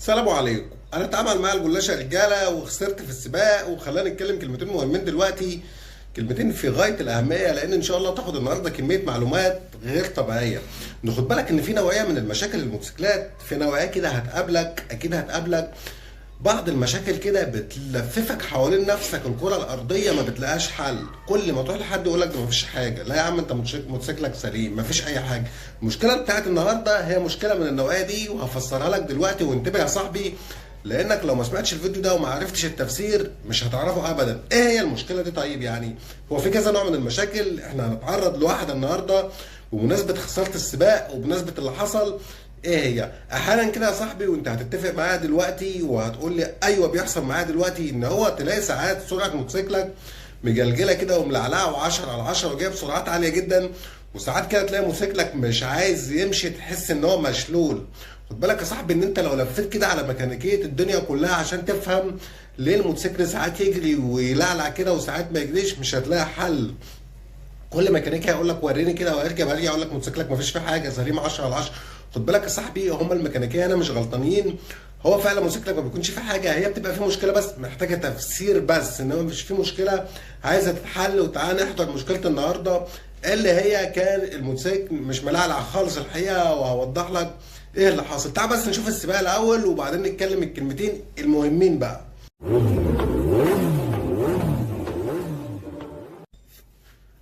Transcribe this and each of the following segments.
السلام عليكم. انا اتعمل معايا الجلاشه رجاله وخسرت في السباق، وخلاني نتكلم كلمتين مهمين دلوقتي، كلمتين في غايه الاهميه، لان ان شاء الله تاخد النهارده كميه معلومات غير طبيعيه. ناخد بالك ان في نوعيه من المشاكل الموتوسيكلات، في نوعيه كده هتقابلك، اكيد هتقابلك بعض المشاكل كده بتلففك حوالين نفسك الكره الارضيه، ما بتلاقاش حل. كل ما تروح لحد يقول لك ده مفيش حاجه. لا يا عم، انت موتوسيكلك سليم، مفيش اي حاجه. المشكله بتاعت النهارده هي مشكله من النوعيه دي، وهفسرها لك دلوقتي. وانتبه يا صاحبي، لانك لو ما سمعتش الفيديو ده وما عرفتش التفسير مش هتعرفه ابدا. ايه هي المشكله دي؟ طيب يعني هو في كذا نوع من المشاكل، احنا هنتعرض لواحده النهارده بمناسبه خساره السباق وبمناسبه اللي حصل. ايه هي؟ احيانا كده يا صاحبي، وانت هتتفق معايا دلوقتي وهتقول لي ايوه بيحصل معايا دلوقتي، ان هو تلاقي ساعات سرعه موتوسيكلك مجلجله كده وملعلعه و10 على 10 وجايب سرعات عاليه جدا، وساعات كده تلاقي موتوسيكلك مش عايز يمشي، تحس ان هو مشلول. خد بالك يا صاحبي ان انت لو لفيت كده على ميكانيكيه الدنيا كلها عشان تفهم ليه الموتوسيكل ساعات يجري ويلعلع كده وساعات ما يجريش، مش هتلاقي حل. كل ميكانيكي هيقول لك وريني كده، وهيركب هرجع يقول لك موتوسيكلك ما فيش فيه حاجه، سليم 10 على 10. خد بالك يا صاحبي، هم الميكانيكيه هنا مش غلطانين. هو فعلا موتوسيكلك ما بيكونش فيه حاجه، هي بتبقى فيه مشكله بس محتاجه تفسير بس، انما مش فيه مشكله عايزه تتحل. وتعالى نحضر مشكله النهارده اللي هي كان الموتوسيكل مش ملعلع خالص الحقيقه، وهوضح لك ايه اللي حاصل. تعال بس نشوف السباق الاول وبعدين نتكلم الكلمتين المهمين بقى.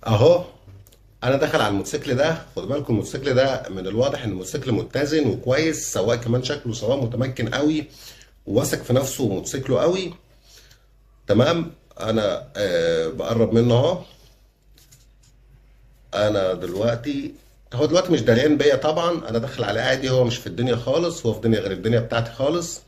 اهو انا داخل على الموتوسيكل ده. خد بالكم الموتوسيكل ده من الواضح ان الموتوسيكل متزن وكويس، سواء كمان شكله سواء متمكن قوي وواثق في نفسه وموتوسيكله قوي. تمام. انا بقرب منه اهو. انا دلوقتي، هو دلوقتي مش دريان بيا طبعا، انا داخل على عادي، هو مش في الدنيا خالص، هو في دنيا غير الدنيا بتاعتي خالص.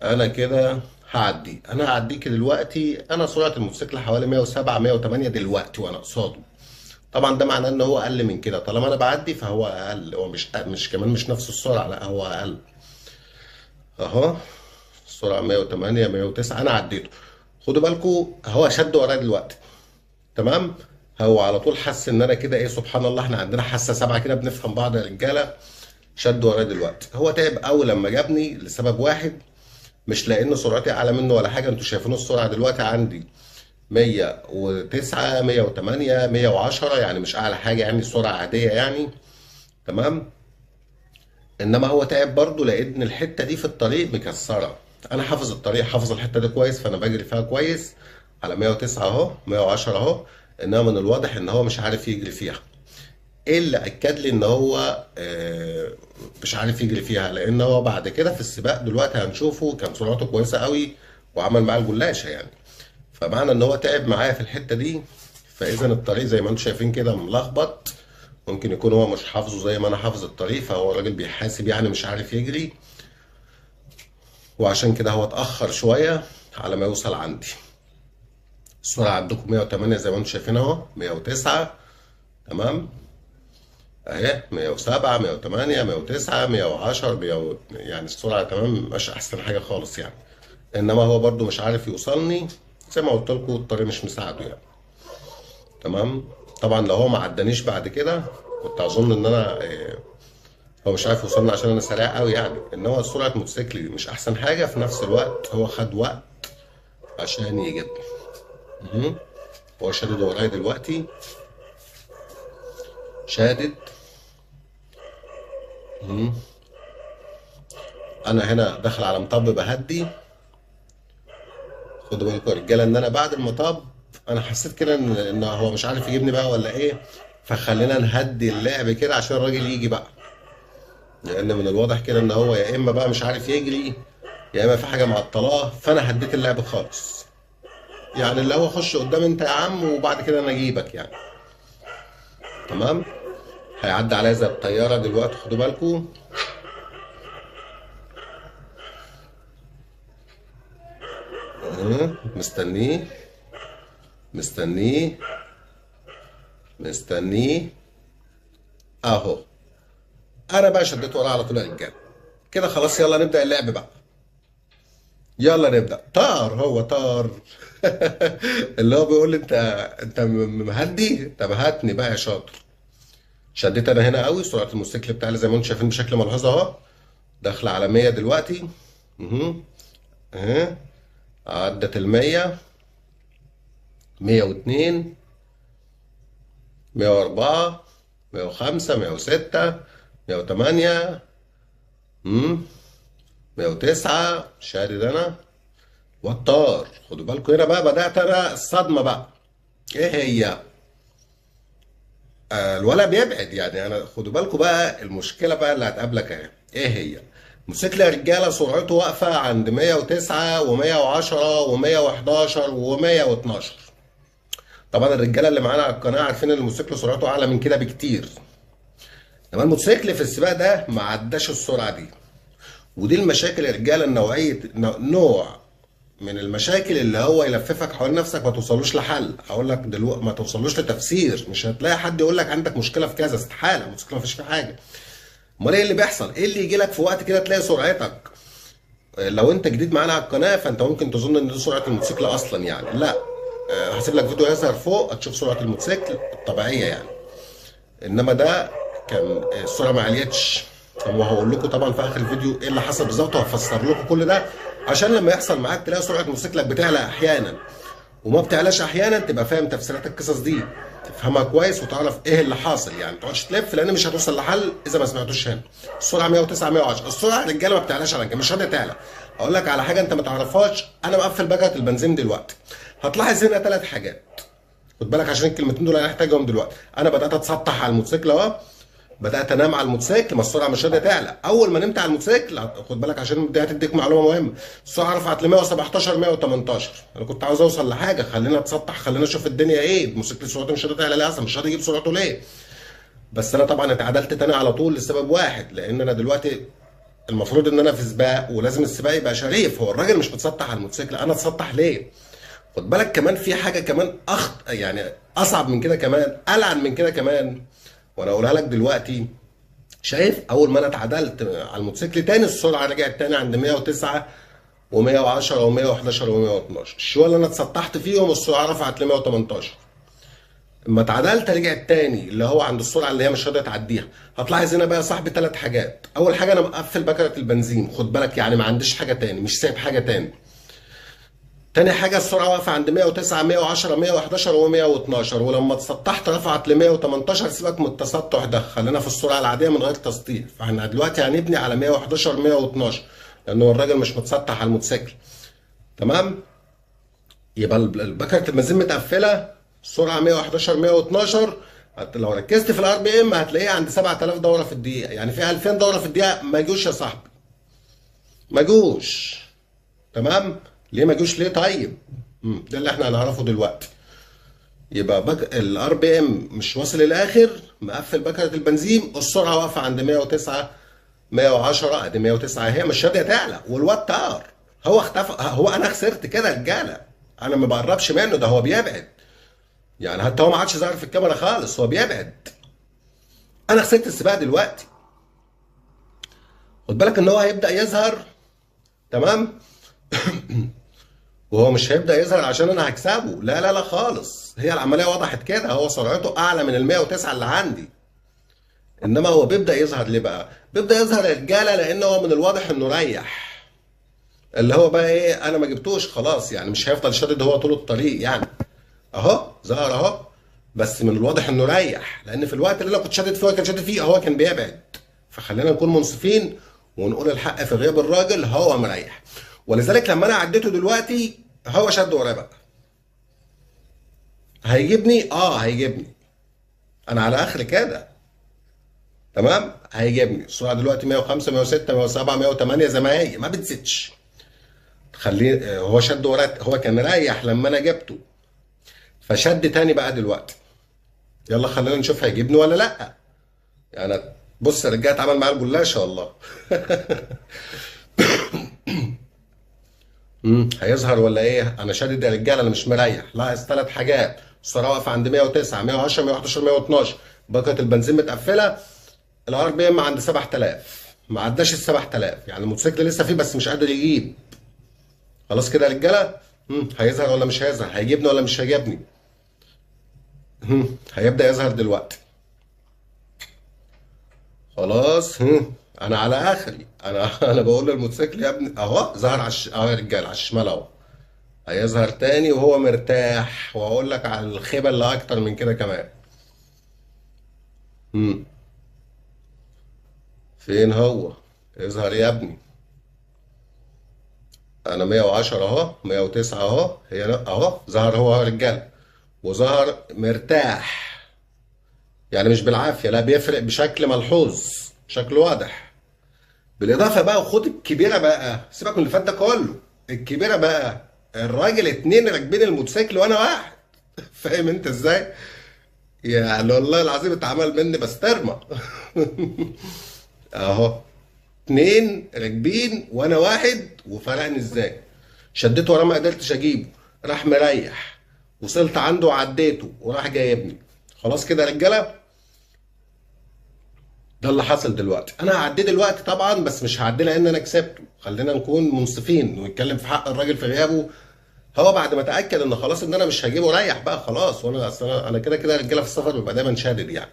انا كده هعدي، انا هعديك دلوقتي. انا سرعه الموتوسيكل حوالي 107 108 دلوقتي وانا قصاده. طبعا ده معناه ان هو اقل من كده، طالما انا بعدي فهو اقل، هو مش كمان مش نفس السرعه، لا هو اقل. اهو السرعه 108 109 انا عديته. خدوا بالكم هو شد ورايا دلوقتي. تمام. هو على طول حس ان انا كده ايه، سبحان الله، احنا عندنا حاسه سبعه كده بنفهم بعض يا رجاله. شد ورايا دلوقتي. هو تعب قوي لما جابني لسبب واحد، مش لان سرعتي اعلى منه ولا حاجه. انتوا شايفين السرعه دلوقتي عندي 109 108 110، يعني مش اعلى حاجه، يعني السرعه عاديه يعني. تمام. انما هو تعب برضه لان الحته دي في الطريق مكسره. انا حافظ الطريق، حافظ الحته دي كويس، فانا بجري فيها كويس على 109 اهو، 110 اهو. انما من الواضح ان هو مش عارف يجري فيها. ايه اللي اكد لي ان هو مش عارف يجري فيها؟ لان هو بعد كده في السباق دلوقتي هنشوفه كان سرعته كويسه قوي وعمل معاه الجلاشه يعني. فمعنى ان هو تعب معايا في الحته دي، فاذا الطريق زي ما انتم شايفين كده ملخبط. ممكن يكون هو مش حافظه زي ما انا حافظ الطريق، فهو راجل بيحاسب يعني مش عارف يجري، وعشان كده هو اتاخر شويه على ما يوصل عندي. السرعه عندكم 108 زي ما انتم شايفين اهو، 109. تمام. اهي 107 108 109 110 يعني السرعه تمام، مش احسن حاجه خالص يعني. انما هو برضو مش عارف يوصلني، زي ما قلت لكم الطريق مش مساعده يعني. تمام. طبعا لو هو ما عدانيش بعد كده كنت اظن ان انا هو مش عارف يوصلني عشان انا سريع قوي يعني. ان هو سرعه موتوسيكلي مش احسن حاجه، في نفس الوقت هو خد وقت عشان يجيبني. مهم. هو شادد ورايا دلوقتي، شادد. مهم. انا هنا داخل على مطب بهدي. خدوا بالكم يا رجاله ان انا بعد المطب انا حسيت كده ان هو مش عارف يجيبني بقى ولا ايه، فخلينا نهدي اللعب كده عشان الراجل يجي بقى. لان من الواضح كده ان هو يا اما بقى مش عارف يجري، يا اما في حاجه معطلاه، فانا هديت اللعب خالص. يعني اللي هو خش قدام انت يا عم وبعد كده انا اجيبك يعني. تمام. هيعدي عليا زي الطياره دلوقتي، خدوا بالكم. مستنيه مستنيه مستنيه اهو. انا بقى شديت وراه على طول يا رجاله. كده خلاص، يلا نبدا اللعب بقى. يلا نبدا. طار، هو طار. اللي هو بيقول لي انت مهدي، طب هاتني بقى يا شاطر. شديت انا هنا قوي، سرعه الموتوسيكل بتاعي زي ما انتم شايفين بشكل ملحوظ اهو، داخله على 100 دلوقتي. اهو اهي، عدت ال 100، 102، 104، 105، 106، 108، 109. شادد انا وطار. خدوا بالكم هنا بقى بدأت انا الصدمة بقى. ايه هي؟ الولا بيبعد يعني. انا خدوا بالكم بقى المشكلة بقى اللي هتقابلك اهي. ايه هي؟ موتوسيكل يا رجالة سرعته واقفة عند 109 و110 و111 و112. طبعا الرجالة اللي معانا على القناة عارفين ان الموتوسيكل سرعته اعلى من كده بكتير. انما الموتوسيكل في السباق ده ما عداش السرعة دي. ودي المشاكل يا رجالة، النوعية نوع من المشاكل اللي هو يلففك حوالين نفسك ما توصلوش لحل. هقول لك دلوقتي ما توصلوش لتفسير. مش هتلاقي حد يقول لك عندك مشكله في كذا، استحاله، الموتوسيكل ما فيش فيه حاجه. امال ايه اللي بيحصل؟ ايه اللي يجي لك في وقت كده تلاقي سرعتك، لو انت جديد معانا على القناه فانت ممكن تظن ان دي سرعه الموتوسيكل اصلا يعني. لا، هسيب لك فيديو يظهر فوق هتشوف سرعه الموتوسيكل الطبيعيه يعني. انما ده كان السرعه ما عليتش. وهقول لكم طبعا في اخر الفيديو ايه اللي حصل بالظبط، وهفسر لكم كل ده عشان لما يحصل معاك تلاقي سرعه موتوسيكلك بتعلى احيانا وما بتعلاش احيانا، تبقى فاهم تفسيرات القصص دي، تفهمها كويس وتعرف ايه اللي حاصل يعني. ما تقعدش تلف لان مش هتوصل لحل اذا ما سمعتوش هنا. السرعه 109 110، السرعه يا رجاله ما بتعلاش على كده، مش راضيه تعلى. اقول لك على حاجه انت ما تعرفهاش، انا مقفل باكت البنزين دلوقتي. هتلاحظ هنا 3 حاجات، خد بالك عشان الكلمتين دول هنحتاجهم دلوقتي. انا بدات اتسطح على الموتوسيكل اهو، بدات انام على الموتوسيكل، ما السرعه مش راضيه تعلى. اول ما نمت على الموتوسيكل خد بالك عشان دي هتديك معلومه مهمه، السرعه رفعت ل 117 118. انا كنت عاوز اوصل لحاجه، خلينا اتسطح، خلينا اشوف الدنيا ايه، الموتوسيكل سرعته مش راضيه تعلى ليه اصلا، مش راضي يجيب سرعته ليه. بس انا طبعا اتعدلت تاني على طول لسبب واحد، لان انا دلوقتي المفروض ان انا في سباق ولازم السباق يبقى شريف. هو الراجل مش متسطح على الموتوسيكل، انا اتسطح ليه؟ خد بالك كمان في حاجه كمان يعني اصعب من كده كمان، العن من كده كمان، وانا اقولها لك دلوقتي. شايف اول ما انا اتعدلت على الموتوسيكل تاني السرعه رجعت تاني عند 109 و110 و111 و112. الشويه اللي انا اتسطحت فيهم السرعه رفعت ل 118. اما اتعدلت رجعت تاني اللي هو عند السرعه اللي هي مش راضيه تعديها. هتلاحظ هنا بقى يا صاحبي 3 حاجات. اول حاجه انا مقفل بكره البنزين، خد بالك يعني ما عنديش حاجه تاني، مش سايب حاجه تاني. تاني حاجه السرعه واقفه عند 109 110 111 و112، ولما اتسطحت رفعت ل 118. سيبك من التسطح ده، خلينا في السرعه العاديه من غير تسطيح. فاحنا دلوقتي هنبني على 111 112 لانه الراجل مش متسطح على الموتوسيكل. تمام؟ يبقى بكره البنزين متقفله، السرعه 111 112. لو ركزت في الار بي ام هتلاقيه عند 7000 دوره في الدقيقه، يعني في 2000 دوره في الدقيقه ما يجوش يا صاحبي، ما جوش. تمام؟ ليه ما جوش ليه؟ طيب ده اللي احنا هنعرفه دلوقتي. يبقى الار بي ام مش واصل للاخر، مقفل بكره البنزين، السرعه واقفه عند 109 110. ادي 109 اهي مش راضيه تعلى، والواد طار، هو اختفى. هو انا خسرت كده يا رجاله، انا ما بقربش منه، ده هو بيبعد يعني. حتى هو ما عادش ظاهر في الكاميرا خالص، هو بيبعد. انا خسرت السباق دلوقتي. خد بالك ان هو هيبدا يظهر. تمام؟ وهو مش هيبدا يظهر عشان انا هكسبه، لا لا لا خالص. هي العمليه وضحت كده، هو سرعته اعلى من ال 109 اللي عندي. انما هو بيبدا يظهر ليه بقى؟ بيبدا يظهر يا رجاله لان هو من الواضح انه ريح. اللي هو بقى ايه، انا ما جبتوش خلاص يعني، مش هيفضل شادد هو طول الطريق يعني. اهو ظهر اهو، بس من الواضح انه ريح، لان في الوقت اللي انا كنت شادد فيه هو كان شادد فيه، هو كان بيبعد. فخلينا نكون منصفين ونقول الحق في غياب الراجل، هو مريح. ولذلك لما انا عديته دلوقتي هو شد ورايا بقى. هيجيبني؟ هيجيبني. انا على اخر كده. تمام؟ هيجيبني. السرعه دلوقتي 105 106 107 108 زي ما هي، ما بتزيدش. خليه هو شد ورايا، هو كان مريح لما انا جبته، فشد تاني بقى دلوقتي. يلا خلينا نشوف هيجيبني ولا لا. يعني بص يا رجاله اتعمل معاه الجلاشه والله. هيظهر ولا ايه؟ انا شادد يا رجاله، انا مش مريح. لاحظ 3 حاجات، السرعه واقفه عند 109 110 111 112، باكه البنزين متقفله، الار بي ام عند 7000، ما عداش ال 7000، يعني الموتوسيكل لسه فيه بس مش قادر يجيب. خلاص كده يا رجاله. هيظهر ولا مش هيظهر؟ هيجيبني ولا مش هيجيبني؟ هيبدا يظهر دلوقتي. خلاص. انا على اخري، انا بقول للموتوسيكل يا ابني اهو ظهر اهو يا رجاله على الشمال اهو، هيظهر تاني وهو مرتاح، وهقول لك على الخيبه اللي اكتر من كده كمان. امم فين هو؟ يظهر يا ابني. انا 110 اهو، 109 اهو، اهو ظهر هو يا رجاله، وظهر مرتاح. يعني مش بالعافيه، لا بيفرق بشكل ملحوظ، شكل واضح. بالاضافه بقى، وخد الكبيره بقى، سيبك من اللي فات ده كله. الكبيره بقى، الراجل اتنين راكبين الموتوسيكل وانا واحد. فاهم انت ازاي؟ يعني والله العظيم اتعمل مني بسطرمه. اهو اتنين راكبين وانا واحد، وفرقني ازاي؟ شديته وراه ما قدرتش اجيبه، راح مريح، وصلت عنده وعديته وراح جايبني. خلاص كده يا رجاله، ده اللي حصل دلوقتي. انا هعديه دلوقتي طبعا، بس مش هعديه لان انا كسبته. خلينا نكون منصفين ونتكلم في حق الراجل في غيابه. هو بعد ما اتاكد ان خلاص ان انا مش هجيبه ريح بقى خلاص، وانا اصلا انا كده كده رجاله في السفر بيبقى دايما شادد يعني.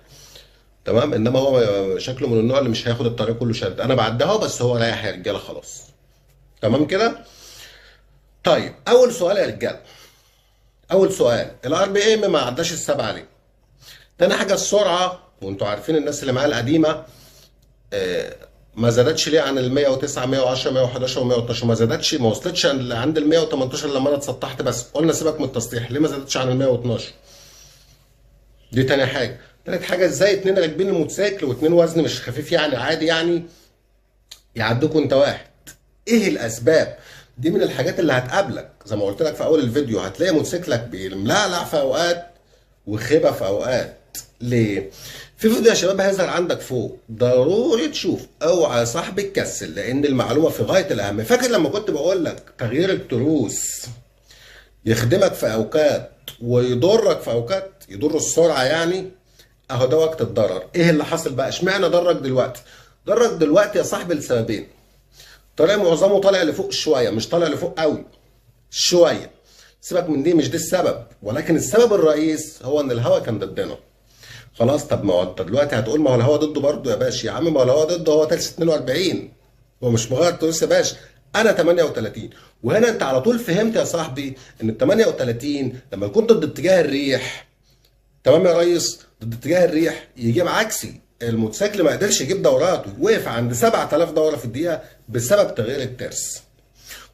تمام، انما هو شكله من النوع اللي مش هياخد الطريق كله شادد. انا بعدها بس هو ريح يا رجاله خلاص. تمام كده. طيب اول سؤال يا رجاله، اول سؤال، الار بي ام ما عداش السبعه عليه. تاني حاجه السرعه، وانتوا عارفين الناس اللي معايا القديمه، ما زادتش ليه عن ال 109 110 111 و112؟ ما زادتش، ما وصلتش عند ال 118 لما انا اتسطحت. بس قلنا سيبك من التسطيح، ليه ما زادتش عن ال 112؟ دي تاني حاجه. تالت حاجه، ازاي اتنين راكبين الموتوسيكل واتنين وزن مش خفيف يعني عادي يعني يعدوكوا انت واحد؟ ايه الاسباب؟ دي من الحاجات اللي هتقابلك. زي ما قلت لك في اول الفيديو، هتلاقي موتوسيكلك بيملعلع في اوقات وخيبه في اوقات. ليه؟ في فيديو يا شباب هيظهر عندك فوق، ضروري تشوف. اوعى يا صاحبي تكسل، لان المعلومه في غايه الاهميه. فاكر لما كنت بقول لك تغيير التروس يخدمك في اوقات ويضرك في اوقات، يضر السرعه يعني؟ اهو ده وقت الضرر. ايه اللي حصل بقى؟ اشمعنى ضرك دلوقتي؟ ضرك دلوقتي يا صاحبي لسببين. طالع معظمه طالع لفوق شويه، مش طالع لفوق قوي، شويه. سيبك من دي، مش دي السبب، ولكن السبب الرئيس هو ان الهواء كان ضدنا. خلاص. طب ما هو انت دلوقتي هتقول ما هو الهواء ضده برضه يا باشا. يا عم ما هو الهواء ضده، هو ترس 42، هو مش مغير تروس يا باشا. انا 38. وهنا انت على طول فهمت يا صاحبي ان ال 38 لما يكون ضد اتجاه الريح، تمام يا ريس، ضد اتجاه الريح يجيب عكسي. الموتوسيكل ما قدرش يجيب دوراته، وقف عند 7000 دوره في الدقيقه بسبب تغيير الترس.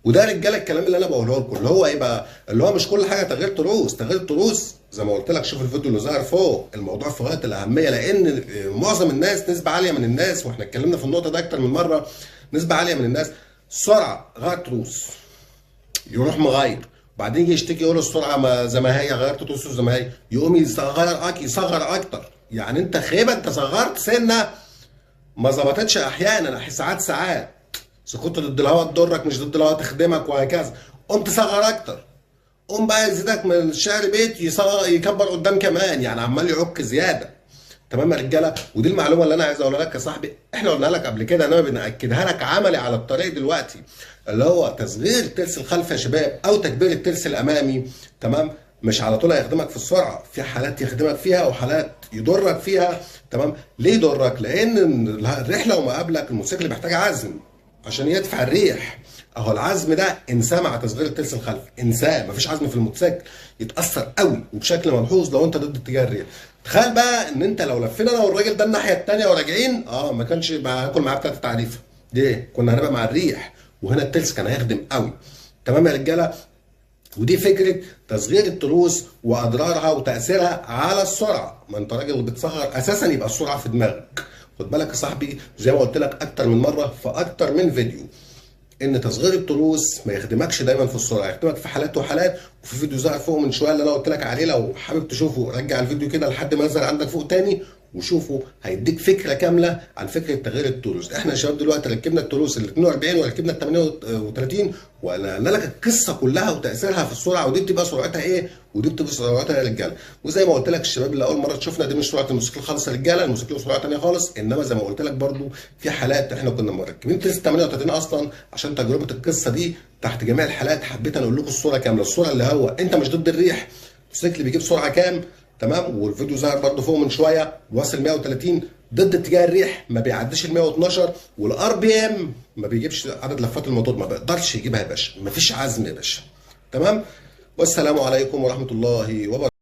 وده يا رجاله الكلام اللي انا بقوله لكم، اللي هو ايه بقى؟ اللي هو مش كل حاجه تغيير تروس. تغيير التروس زي ما قلت لك، شوف الفيديو اللي ظاهر فوق، الموضوع في غايه الاهميه. لان معظم الناس، نسبه عاليه من الناس، واحنا اتكلمنا في النقطه دي اكتر من مره، نسبه عاليه من الناس سرعه غير تروس، يروح مغير، وبعدين يجي يشتكي يقول السرعه ما زي ما هي، غيرت تروس زي ما هي، يقوم يصغر اكتر. يعني انت خيبه، انت صغرت سنه ما ظبطتش احيانا، ساعات كنت ضد الهواء تضرك، مش ضد الهواء تخدمك، وهكذا. قمت تصغر اكتر، قوم بقى يزيدك من الشعر بيت يكبر قدام كمان، يعني عمال يعك زياده. تمام يا رجاله. ودي المعلومه اللي انا عايز اقولها لك يا صاحبي، احنا قلنا لك قبل كده، انما بناكدها لك عملي على الطريق دلوقتي، اللي هو تصغير الترس الخلفي يا شباب او تكبير الترس الامامي. تمام، مش على طول هيخدمك في السرعه، في حالات يخدمك فيها وحالات يضرك فيها. تمام، ليه يضرك؟ لان الرحله وما قبلك الموتوسيكل محتاج عزم عشان يدفع الريح. اهو العزم ده انساه مع تصغير الترس الخلفي، انساه. مفيش عزم في الموتوسيكل، يتاثر قوي وبشكل ملحوظ لو انت ضد اتجاه الريح. تخيل بقى ان انت لو لفينا انا والراجل ده الناحيه الثانيه وراجعين، ما كانش هاكل معاه بتاعت تعريفه دي، كنا هنبقى مع الريح، وهنا الترس كان هيخدم قوي. تمام يا رجاله. ودي فكره تصغير التروس واضرارها وتاثيرها على السرعه. ما انت راجل بتصغر اساسا، يبقى السرعه في دماغك. خد بالك يا صاحبي، زي ما قلت لك اكتر من مره في اكتر من فيديو، ان تصغير التروس ما يخدمكش دايما في السرعه، يخدمك في حالات وحالات. وفي فيديو ظهر فوق من شويه اللي انا قلت لك عليه، لو حابب تشوفه رجع الفيديو كده لحد ما يظهر عندك فوق تاني وشوفه، هيديك فكره كامله عن فكره تغيير التروس. احنا يا شباب دلوقتي ركبنا التروس ال 42 وركبنا ال 38، وقلنا لك القصه كلها وتاثيرها في السرعه، ودي بتبقى سرعتها ايه ودي بتبقى سرعتها يا رجاله. وزي ما قلت لك الشباب اللي اول مره تشوفنا، دي مش سرعه الموتوسيكل خالص يا رجاله، الموتوسيكل سرعه ثانيه خالص. انما زي ما قلت لك برده في حالات احنا كنا مركبين ترس 38 اصلا عشان تجربه القصه دي. تحت جميع الحالات حبيت انا اقول لكم الصوره كامله، الصوره اللي هو انت مش ضد الريح، الموتوسيكل بيجيب سرعه كام. تمام، والفيديو ظهر برده فوق من شويه واصل 130 ضد اتجاه الريح ما بيعديش ال 112، والار بي ام ما بيجيبش عدد لفات الموتور، ما بيقدرش يجيبها يا باشا، مفيش عزم يا باشا. تمام. والسلام عليكم ورحمه الله وبركاته.